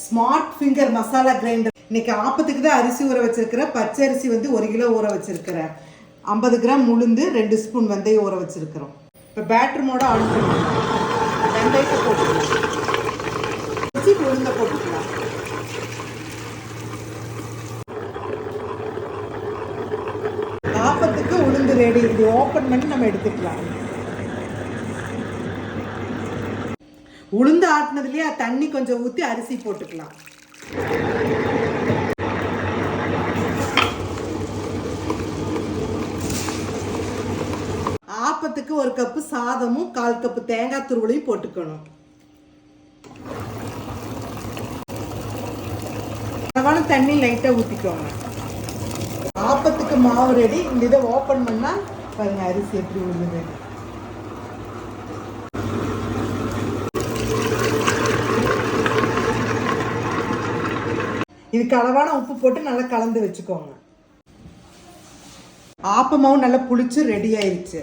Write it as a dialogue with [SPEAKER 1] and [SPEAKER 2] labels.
[SPEAKER 1] Smart finger masala grinder. இன்னைக்கு ஆப்பத்துக்கு தான் அரிசி ஊற வச்சிருக்கிறேன். பச்சை அரிசி வந்து 1 கிலோ ஊற வச்சிருக்கிறேன். 50 கிராம் உளுந்து, 2 ஸ்பூன் வெந்தயம் ஊற வச்சிருக்கிறோம். இப்போ பேட்டர் மோட ஆன் பண்ணலாம். வெந்தயத்தை போட்டுக்கலாம், உளுந்த போட்டுக்கலாம். ஆப்பத்துக்கு உளுந்து ரெடி. இது ஓப்பன் பண்ணி நம்ம எடுத்துக்கலாம். உளுந்து ஆட்டினதுலேயே தண்ணி கொஞ்சம் ஊற்றி அரிசி போட்டுக்கலாம். ஆப்பத்துக்கு 1 கப்பு சாதமும் 1/4 கப்பு தேங்காய் துருவலையும் போட்டுக்கணும். அளவான தண்ணி லைட்டாக ஊற்றிக்கோங்க. ஆப்பத்துக்கு மாவு ரெடி. இந்த இதை ஓப்பன் பண்ணால் பாருங்க அரிசி எப்படி உளுந்து. இதுக்கு அளவான உப்பு போட்டு நல்லா கலந்து வச்சுக்கோங்க. ஆப்பமாவும் நல்லா புளிச்சு ரெடி ஆயிடுச்சு.